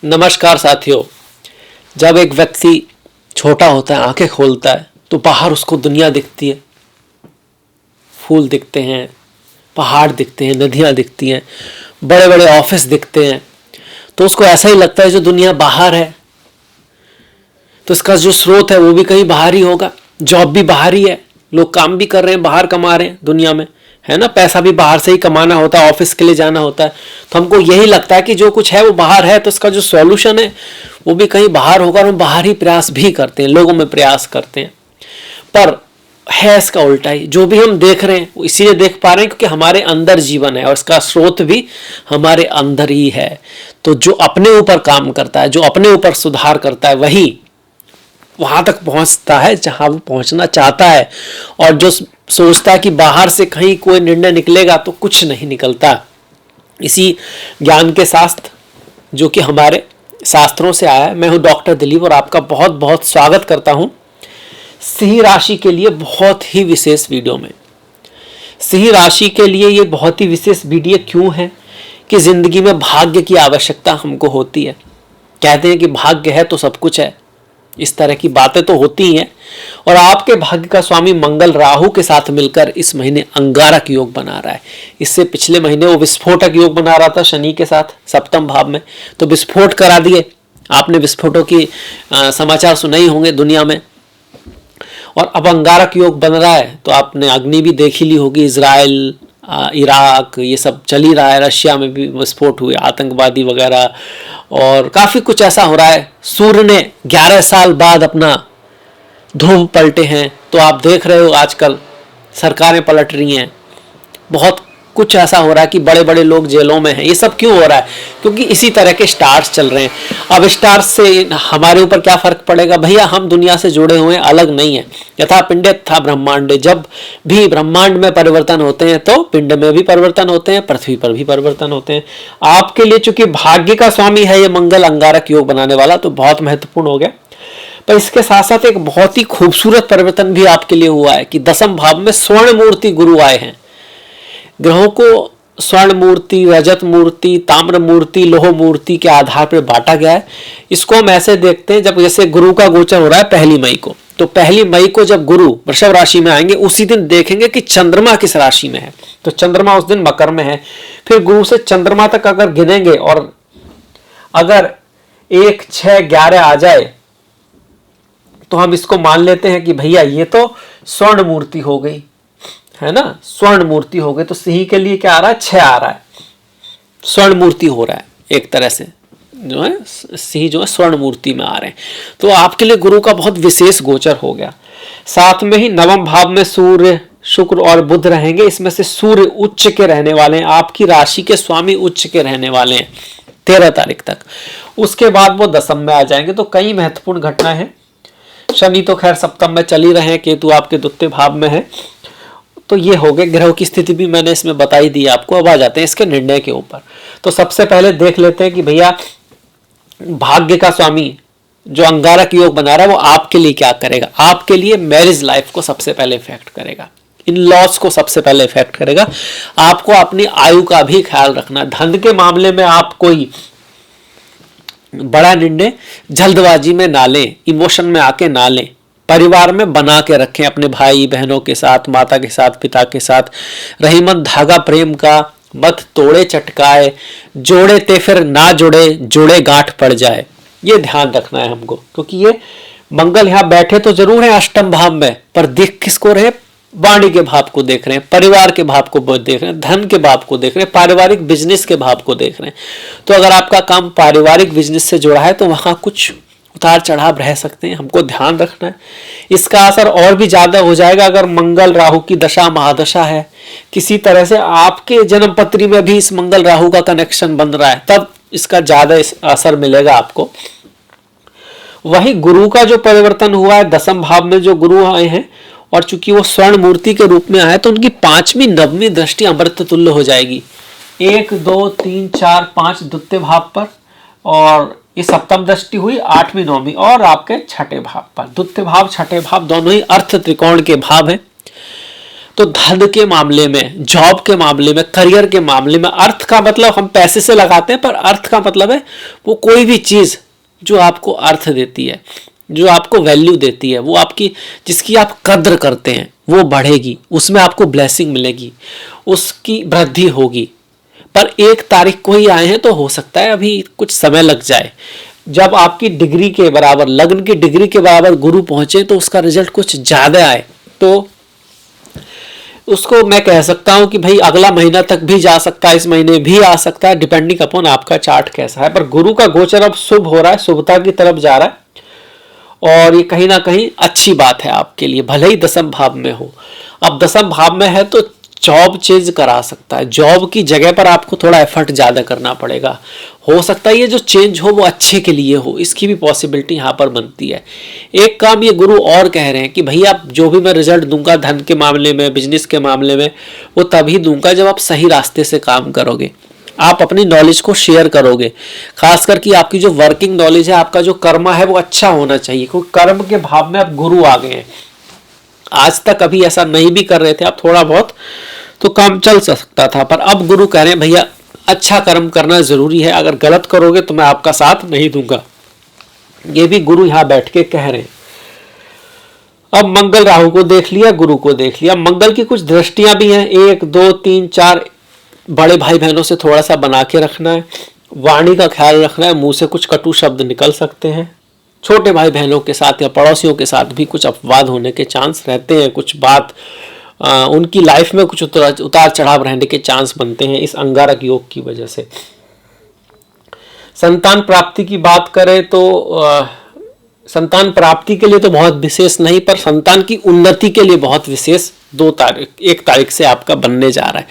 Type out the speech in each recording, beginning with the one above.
नमस्कार साथियों। जब एक व्यक्ति छोटा होता है, आंखें खोलता है, तो बाहर उसको दुनिया दिखती है। फूल दिखते हैं, पहाड़ दिखते हैं, नदियाँ दिखती हैं, बड़े बड़े ऑफिस दिखते हैं। तो उसको ऐसा ही लगता है जो दुनिया बाहर है, तो इसका जो स्रोत है वो भी कहीं बाहर ही होगा। जॉब भी बाहर ही है, लोग काम भी कर रहे हैं, बाहर कमा रहे हैं दुनिया में, है ना। पैसा भी बाहर से ही कमाना होता है, ऑफिस के लिए जाना होता है। तो हमको यही लगता है कि जो कुछ है वो बाहर है, तो इसका जो सॉल्यूशन है वो भी कहीं बाहर होगा, और हम बाहर ही प्रयास भी करते हैं, लोगों में प्रयास करते हैं। पर है इसका उल्टा ही। जो भी हम देख रहे हैं वो इसीलिए देख पा रहे हैं क्योंकि हमारे अंदर जीवन है, और इसका स्रोत भी हमारे अंदर ही है। तो जो अपने ऊपर काम करता है, जो अपने ऊपर सुधार करता है, वही वहां तक पहुंचता है जहां वो पहुंचना चाहता है। और जो सोचता है कि बाहर से कहीं कोई निर्णय निकलेगा, तो कुछ नहीं निकलता। इसी ज्ञान के शास्त्र जो कि हमारे शास्त्रों से आया है। मैं हूं डॉक्टर दिलीप और आपका बहुत बहुत स्वागत करता हूं सिंह राशि के लिए बहुत ही विशेष वीडियो में। सिंह राशि के लिए ये बहुत ही विशेष वीडियो क्यों है कि जिंदगी में भाग्य की आवश्यकता हमको होती है। कहते हैं कि भाग्य है तो सब कुछ है, इस तरह की बातें तो होती हैं। और आपके भाग्य का स्वामी मंगल राहु के साथ मिलकर इस महीने अंगारक योग बना रहा है। इससे पिछले महीने वो विस्फोटक योग बना रहा था शनि के साथ सप्तम भाव में, तो विस्फोट करा दिए। आपने विस्फोटों की समाचार सुने ही होंगे दुनिया में। और अब अंगारक योग बन रहा है, तो आपने अग्नि भी देख ही ली होगी। इजराइल, इराक, ये सब चल ही रहा है। रशिया में भी विस्फोट हुए, आतंकवादी वगैरह, और काफ़ी कुछ ऐसा हो रहा है। सूर्य ने 11 साल बाद अपना ध्रुव पलटे हैं, तो आप देख रहे हो आजकल सरकारें पलट रही हैं। बहुत कुछ ऐसा हो रहा है कि बड़े बड़े लोग जेलों में हैं। ये सब क्यों हो रहा है? क्योंकि इसी तरह के स्टार्स चल रहे हैं। अब स्टार्स से हमारे ऊपर क्या फर्क पड़ेगा? भैया हम दुनिया से जुड़े हुए हैं, अलग नहीं है। यथा पिंडे तथा ब्रह्मांड, जब भी ब्रह्मांड में परिवर्तन होते हैं तो पिंड में भी परिवर्तन होते हैं, पृथ्वी पर भी परिवर्तन होते हैं। आपके लिए चूंकि भाग्य का स्वामी है ये मंगल अंगारक योग बनाने वाला, तो बहुत महत्वपूर्ण हो गया। पर इसके साथ साथ एक बहुत ही खूबसूरत परिवर्तन भी आपके लिए हुआ है कि दसम भाव में स्वर्ण मूर्ति गुरु आए हैं। ग्रहों को स्वर्ण मूर्ति, रजत मूर्ति, ताम्र मूर्ति, लोह मूर्ति के आधार पर बांटा गया है। इसको हम ऐसे देखते हैं, जब जैसे गुरु का गोचर हो रहा है 1 मई को, तो 1 मई को जब गुरु वृषभ राशि में आएंगे, उसी दिन देखेंगे कि चंद्रमा किस राशि में है। तो चंद्रमा उस दिन मकर में है। फिर गुरु से चंद्रमा तक अगर गिनेंगे, और अगर 1, 6, 11 आ जाए, तो हम इसको मान लेते हैं कि भैया ये तो स्वर्ण मूर्ति हो गई, है ना। स्वर्ण मूर्ति हो गई, तो सिंह के लिए क्या आ रहा है? 6 आ रहा है, स्वर्ण मूर्ति हो रहा है। एक तरह से जो है सिंह जो है स्वर्ण मूर्ति में आ रहे हैं। तो आपके लिए गुरु का बहुत विशेष गोचर हो गया। साथ में ही नवम भाव में सूर्य, शुक्र और बुध रहेंगे। इसमें से सूर्य उच्च के रहने वाले हैं, आपकी राशि के स्वामी उच्च के रहने वाले हैं 13 तारीख तक। उसके बाद वो दसम में आ जाएंगे। तो कई महत्वपूर्ण घटना है। शनि तो खैर सप्तम में चल ही रहे हैं, केतु आपके द्वितीय भाव में है। तो ये हो गए, ग्रहों की स्थिति भी मैंने इसमें बताई दी आपको। अब आ जाते हैं इसके निर्णय के ऊपर। तो सबसे पहले देख लेते हैं कि भैया भाग्य का स्वामी जो अंगारक योग बना रहा है वो आपके लिए क्या करेगा। आपके लिए मैरिज लाइफ को सबसे पहले इफेक्ट करेगा, इन लॉस को सबसे पहले इफेक्ट करेगा। आपको अपनी आयु का भी ख्याल रखना। धन के मामले में आप कोई बड़ा निर्णय जल्दबाजी में ना लें, इमोशन में आके ना लें। परिवार में बना के रखें, अपने भाई बहनों के साथ, माता के साथ, पिता के साथ। रही मत धागा प्रेम का, मत तोड़े चटकाए, जोड़े ते फिर ना जुड़े, जोड़े गांठ पड़ जाए। ये ध्यान रखना है हमको, क्योंकि ये मंगल यहाँ बैठे तो जरूर है अष्टम भाव में, पर देख किसको रहे? वाणी के भाव को देख रहे हैं, परिवार के भाव को देख रहे हैं, धन के भाव को देख रहे हैं, पारिवारिक बिजनेस के भाव को देख रहे हैं। तो अगर आपका काम पारिवारिक बिजनेस से जुड़ा है तो वहां कुछ उतार चढ़ाव रह सकते हैं, हमको ध्यान रखना है। इसका असर और भी ज्यादा हो जाएगा अगर मंगल राहु की दशा महादशा है। किसी तरह से आपके जन्म पत्री में भी इस मंगल राहु का कनेक्शन बन रहा है, तब इसका ज्यादा असर मिलेगा आपको। वही गुरु का जो परिवर्तन हुआ है, दसम भाव में जो गुरु आए हैं, और चूंकि वो स्वर्ण मूर्ति के रूप में आए, तो उनकी 5वीं 9वीं दृष्टि अमृत तुल्य हो जाएगी। 1, 2, 3, 4, 5 द्वितीय भाव पर, और ये सप्तम दृष्टि हुई 8वीं 9वीं और आपके छठे भाव पर। द्वितीय भाव छठे भाव दोनों ही अर्थ त्रिकोण के भाव हैं। तो धन के मामले में, जॉब के मामले में, करियर के मामले में, अर्थ का मतलब हम पैसे से लगाते हैं, पर अर्थ का मतलब है वो कोई भी चीज जो आपको अर्थ देती है, जो आपको वैल्यू देती है, वो आपकी, जिसकी आप कद्र करते हैं, वो बढ़ेगी, उसमें आपको ब्लेसिंग मिलेगी, उसकी वृद्धि होगी। पर 1 तारीख को ही आए हैं तो हो सकता है अभी कुछ समय लग जाए। जब आपकी डिग्री के बराबर, लग्न की डिग्री के बराबर गुरु पहुंचे तो उसका रिजल्ट कुछ ज्यादा आए, तो उसको मैं कह सकता हूं कि भाई अगला महीना तक भी जा सकता है, इस महीने भी आ सकता है, डिपेंडिंग अपॉन आपका चार्ट कैसा है। पर गुरु का गोचर अब शुभ हो रहा है, शुभता की तरफ जा रहा है, और ये कहीं ना कहीं अच्छी बात है आपके लिए, भले ही दसम भाव में हो। अब दसम भाव में है तो जॉब चेंज करा सकता है, जॉब की जगह पर आपको थोड़ा एफर्ट ज्यादा करना पड़ेगा। हो सकता है ये जो चेंज हो वो अच्छे के लिए हो, इसकी भी पॉसिबिलिटी यहाँ पर बनती है। एक काम ये गुरु और कह रहे हैं कि भैया जो भी मैं रिजल्ट दूंगा धन के मामले में, बिजनेस के मामले में, वो तभी दूंगा जब आप सही रास्ते से काम करोगे, आप अपनी नॉलेज को शेयर करोगे, खासकर कि आपकी जो वर्किंग नॉलेज है, आपका जो कर्म है वो अच्छा होना चाहिए, क्योंकि कर्म के भाव में अब गुरु आ गए हैं। आज तक अभी ऐसा नहीं भी कर रहे थे आप, थोड़ा बहुत तो काम चल सकता था, पर अब गुरु कह रहे हैं भैया अच्छा कर्म करना जरूरी है, अगर गलत करोगे तो मैं आपका साथ नहीं दूंगा। ये भी गुरु यहां बैठ के कह रहे हैं। अब मंगल राहु को देख लिया, गुरु को देख लिया। मंगल की कुछ दृष्टियां भी हैं, 1 2 3 4। बड़े भाई बहनों से थोड़ा सा बना के रखना है, वाणी का ख्याल रखना है, मुंह से कुछ कटु शब्द निकल सकते हैं। छोटे भाई बहनों के साथ या पड़ोसियों के साथ भी कुछ अपवाद होने के चांस रहते हैं, कुछ बात उनकी लाइफ में कुछ उतार चढ़ाव रहने के चांस बनते हैं इस अंगारक योग की वजह से। संतान प्राप्ति की बात करें तो संतान प्राप्ति के लिए तो बहुत विशेष नहीं, पर संतान की उन्नति के लिए बहुत विशेष 1 तारीख से आपका बनने जा रहा है।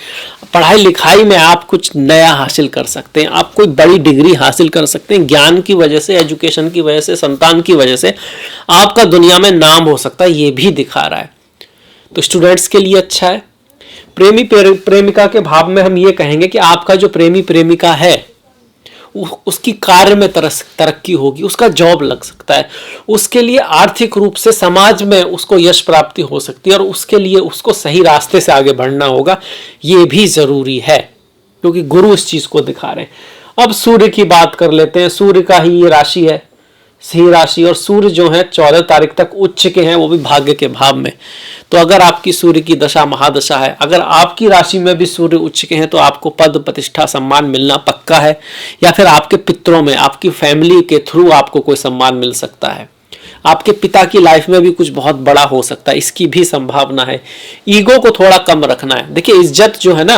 पढ़ाई लिखाई में आप कुछ नया हासिल कर सकते हैं, आप कोई बड़ी डिग्री हासिल कर सकते हैं, ज्ञान की वजह से, एजुकेशन की वजह से, संतान की वजह से आपका दुनिया में नाम हो सकता है, ये भी दिखा रहा है। तो स्टूडेंट्स के लिए अच्छा है। प्रेमी प्रेमिका के भाव में हम ये कहेंगे कि आपका जो प्रेमी प्रेमिका है उसकी कार्य में तरक्की होगी, उसका जॉब लग सकता है, उसके लिए आर्थिक रूप से समाज में उसको यश प्राप्ति हो सकती है, और उसके लिए उसको सही रास्ते से आगे बढ़ना होगा, ये भी जरूरी है, क्योंकि गुरु इस चीज को दिखा रहे हैं। अब सूर्य की बात कर लेते हैं। सूर्य का ही ये राशि है, सिंह राशि, और सूर्य जो है 14 तारीख तक उच्च के हैं, वो भी भाग्य के भाव में। तो अगर आपकी सूर्य की दशा महादशा है, अगर आपकी राशि में भी सूर्य उच्च के हैं, तो आपको पद प्रतिष्ठा सम्मान मिलना पक्का है, या फिर आपके पितरों में, आपकी फैमिली के थ्रू आपको कोई सम्मान मिल सकता है। आपके पिता की लाइफ में भी कुछ बहुत बड़ा हो सकता है, इसकी भी संभावना है। ईगो को थोड़ा कम रखना है। देखिए इज्जत जो है ना,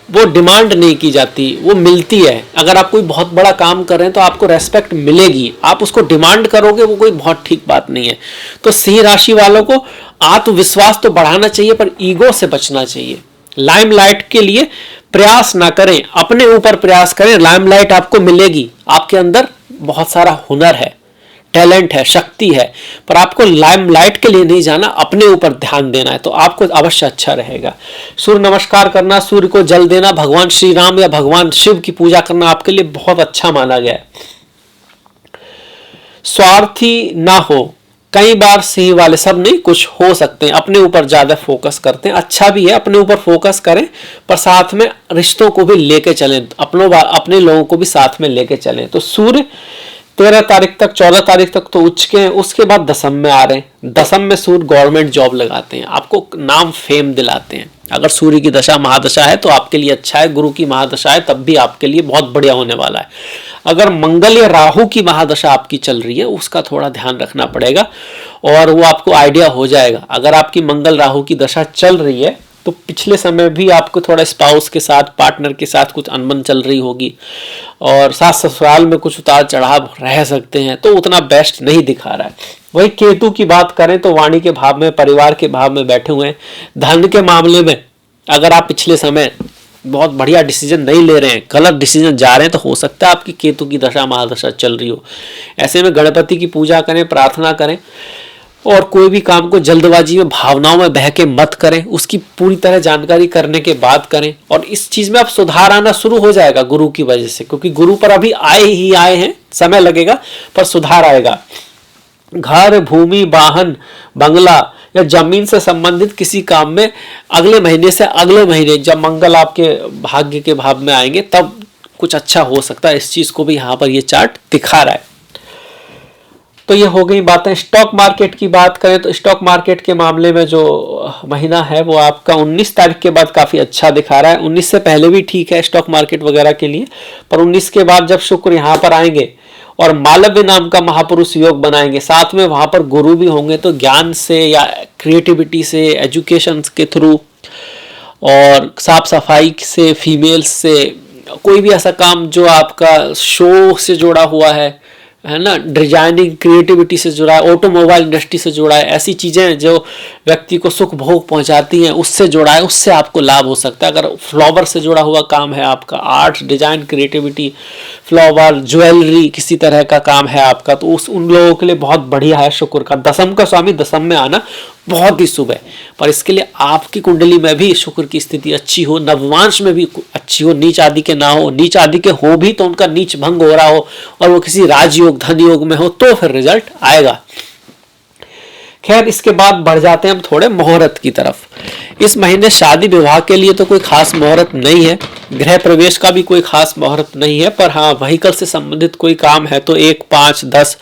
वो डिमांड नहीं की जाती, वो मिलती है। अगर आप कोई बहुत बड़ा काम कर रहे हैं तो आपको रेस्पेक्ट मिलेगी, आप उसको डिमांड करोगे, वो कोई बहुत ठीक बात नहीं है। तो सिंह राशि वालों को आत्मविश्वास तो बढ़ाना चाहिए, पर ईगो से बचना चाहिए। लाइमलाइट के लिए प्रयास ना करें, अपने ऊपर प्रयास करें। लाइमलाइट आपको मिलेगी, आपके अंदर बहुत सारा हुनर है, टैलेंट है, शक्ति है, पर आपको लाइमलाइट के लिए नहीं जाना, अपने ऊपर ध्यान देना है, तो आपको अवश्य अच्छा रहेगा। सूर्य नमस्कार करना, सूर्य को जल देना, भगवान श्री राम या भगवान शिव की पूजा करना आपके लिए बहुत अच्छा माना गया है। स्वार्थी ना हो, कई बार सिंह वाले, सब नहीं, कुछ हो सकते हैं अपने ऊपर ज्यादा फोकस करते हैं। अच्छा भी है, अपने ऊपर फोकस करें, पर साथ में रिश्तों को भी लेके चलें, अपने लोगों को भी साथ में लेके चलें। तो सूर्य 13 तारीख तक, 14 तारीख तक तो उच्च के हैं, उसके बाद दसम में आ रहे हैं। दसम में सूर्य गवर्नमेंट जॉब लगाते हैं, आपको नाम फेम दिलाते हैं। अगर सूर्य की दशा महादशा है तो आपके लिए अच्छा है, गुरु की महादशा है तब भी आपके लिए बहुत बढ़िया होने वाला है। अगर मंगल या राहु की महादशा आपकी चल रही है, उसका थोड़ा ध्यान रखना पड़ेगा, और वो आपको आइडिया हो जाएगा। अगर आपकी मंगल राहु की दशा चल रही है तो पिछले समय भी आपको थोड़ा स्पाउस के साथ, पार्टनर के साथ कुछ अनबन चल रही होगी, और सास ससुराल में कुछ उतार चढ़ाव रह सकते हैं, तो उतना बेस्ट नहीं दिखा रहा है। वही केतु की बात करें तो वाणी के भाव में, परिवार के भाव में बैठे हुए हैं। धन के मामले में अगर आप पिछले समय बहुत बढ़िया डिसीजन नहीं ले रहे हैं, गलत डिसीजन जा रहे हैं, तो हो सकता है आपकी केतु की दशा महादशा चल रही हो। ऐसे में गणपति की पूजा करें, प्रार्थना करें, और कोई भी काम को जल्दबाजी में, भावनाओं में बह के मत करें, उसकी पूरी तरह जानकारी करने के बाद करें। और इस चीज में अब सुधार आना शुरू हो जाएगा गुरु की वजह से, क्योंकि गुरु पर अभी आए हैं, समय लगेगा पर सुधार आएगा। घर, भूमि, वाहन, बंगला या जमीन से संबंधित किसी काम में अगले महीने से अगले महीने जब मंगल आपके भाग्य के भाव में आएंगे तब कुछ अच्छा हो सकता है। इस चीज को भी यहाँ पर ये चार्ट दिखा रहा है। तो ये हो गई बातें। स्टॉक मार्केट की बात करें तो स्टॉक मार्केट के मामले में जो महीना है वो आपका 19 तारीख के बाद काफ़ी अच्छा दिखा रहा है। 19 से पहले भी ठीक है स्टॉक मार्केट वगैरह के लिए, पर 19 के बाद जब शुक्र यहाँ पर आएंगे और मालव्य नाम का महापुरुष योग बनाएंगे, साथ में वहाँ पर गुरु भी होंगे, तो ज्ञान से या क्रिएटिविटी से, एजुकेशन के थ्रू और साफ सफाई से, फीमेल्स से, कोई भी ऐसा काम जो आपका शो से जुड़ा हुआ है ना, डिजाइनिंग क्रिएटिविटी से जुड़ा है, ऑटोमोबाइल इंडस्ट्री से जुड़ा है, ऐसी चीज़ें जो व्यक्ति को सुख भोग पहुंचाती हैं उससे जुड़ा है, उससे आपको लाभ हो सकता है। अगर फ्लावर से जुड़ा हुआ काम है आपका, art, design, creativity, flower, jewellery, किसी तरह का काम है आपका, तो उन लोगों के लिए बहुत बढ़िया है शुक्र का। दसम का स्वामी दसम में आना बहुत ही शुभ है, पर इसके लिए आपकी कुंडली में भी शुक्र की स्थिति अच्छी हो, नववांश में भी अच्छी हो, नीच आदि के ना हो, नीच आदि के हो भी तो उनका नीच भंग हो रहा हो और वो किसी राजयोग, धन योग में हो, तो फिर रिजल्ट आएगा। खैर, इसके बाद बढ़ जाते हैं हम थोड़े मुहूर्त की तरफ। इस महीने शादी विवाह के लिए तो कोई खास मुहूर्त नहीं है, गृह प्रवेश का भी कोई खास मुहूर्त नहीं है, पर हाँ व्हीकल से संबंधित कोई काम है तो 1, 5, 10,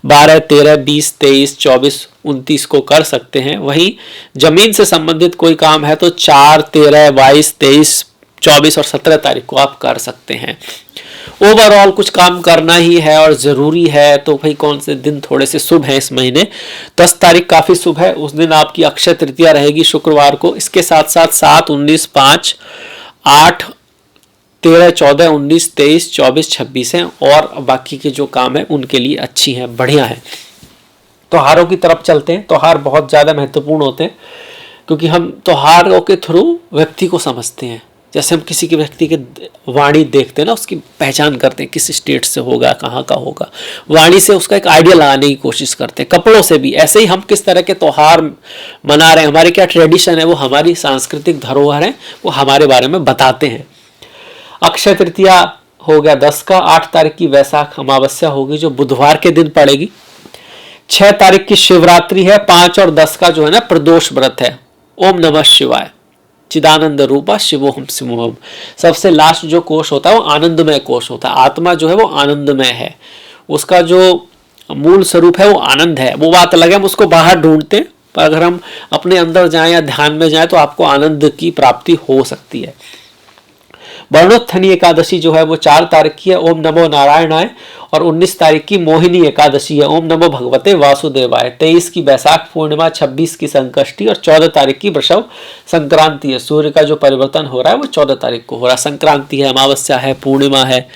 12, 13, 20, 23, 24, 29 को कर सकते हैं। वहीं जमीन से संबंधित कोई काम है तो 4, 13, 22, 23, 24 और 17 तारीख को आप कर सकते हैं। ओवरऑल कुछ काम करना ही है और ज़रूरी है, तो भाई कौन से दिन थोड़े से शुभ हैं इस महीने। 10 तारीख काफ़ी शुभ है, उस दिन आपकी अक्षय तृतीया रहेगी शुक्रवार को। इसके साथ साथ 7, 19, 5, 8, 13, 14, 19, 23, 24, 26 हैं और बाकी के जो काम है उनके लिए अच्छी हैं, बढ़िया है। त्योहारों की तरफ चलते हैं। त्योहार बहुत ज़्यादा महत्वपूर्ण होते हैं क्योंकि हम त्योहारों के थ्रू व्यक्ति को समझते हैं। जैसे हम किसी के व्यक्ति के वाणी देखते हैं ना, उसकी पहचान करते हैं किस स्टेट से होगा, कहाँ का होगा, वाणी से उसका एक आइडिया लगाने की कोशिश करते हैं। कपड़ों से भी ऐसे ही हम किस तरह के त्योहार मना रहे हैं, हमारे क्या ट्रेडिशन है, वो हमारी सांस्कृतिक धरोहर है, वो हमारे बारे में बताते हैं। अक्षय तृतीया हो गया 10 का, 8 तारीख की वैशाख अमावस्या होगी जो बुधवार के दिन पड़ेगी। 6 तारीख की शिवरात्रि है। 5 और 10 का जो है ना प्रदोष व्रत है। ओम नमः शिवाय, चिदानंद रूपा शिवोहम सिमोहम। सबसे लास्ट जो कोश होता है वो आनंदमय कोश होता है। आत्मा जो है वो आनंदमय है, उसका जो मूल स्वरूप है वो आनंद है। वो बात अलग है, हम उसको बाहर ढूंढते हैं, पर अगर हम अपने अंदर जाएं या ध्यान में जाएं तो आपको आनंद की प्राप्ति हो सकती है। वर्णोत्थनी एकादशी जो है वो 4 तारीख की है, ओम नमो नारायणाय। और 19 तारीख की मोहिनी एकादशी है, ओम नमो भगवते वासुदेवाय। 23 की वैशाख पूर्णिमा, 26 की संकष्टी और 14 तारीख की वृषभ संक्रांति है। सूर्य का जो परिवर्तन हो रहा है वो 14 तारीख को हो रहा है। संक्रांति है, अमावस्या है, पूर्णिमा है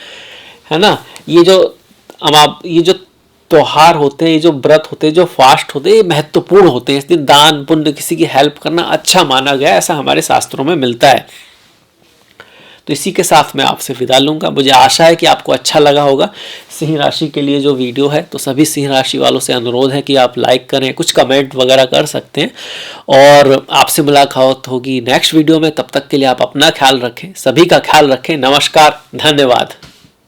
ना। ये जो त्योहार होते हैं, ये जो व्रत होते हैं, जो फास्ट होते हैं, ये महत्वपूर्ण होते हैं। इस दिन दान पुण्य, किसी की हेल्प करना अच्छा माना गया, ऐसा हमारे शास्त्रों में मिलता है। तो इसी के साथ मैं आपसे विदा लूंगा। मुझे आशा है कि आपको अच्छा लगा होगा सिंह राशि के लिए जो वीडियो है। तो सभी सिंह राशि वालों से अनुरोध है कि आप लाइक करें, कुछ कमेंट वगैरह कर सकते हैं और आपसे मुलाकात होगी नेक्स्ट वीडियो में। तब तक के लिए आप अपना ख्याल रखें, सभी का ख्याल रखें। नमस्कार, धन्यवाद।